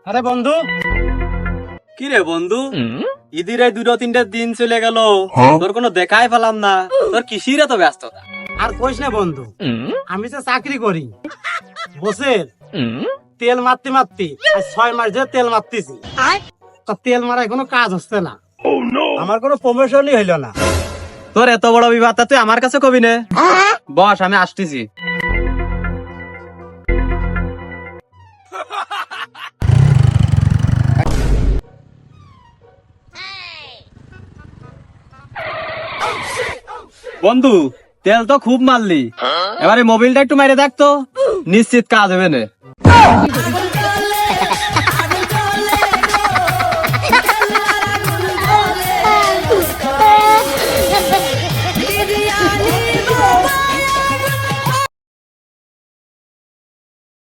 আরে বন্ধু, কি রে বন্ধু, ঈদের এই 2-3 দিন চলে গেল, তোর কোনো দেখাই পেলাম না। তোর কিসির এত ব্যস্ততা? আর কইস না বন্ধু, আমি তো চাকরি করি। বসের তেল মারতে মারতে আজ 6 মাস ধরে তেল মারতেছি। তা তেল মারা কোনো কাজ হচ্ছে না। আমার কোনো প্রমোশনই হইল না। তোর এত বড় বিবাদটা তুই আমার কাছে কবি নে। বস, আমি আসতেছি। বন্ধু, তেল তো খুব মারলি, এবারে মোবিলটা একটু মেরে দেখতো, নিশ্চিত কাজ হবে না।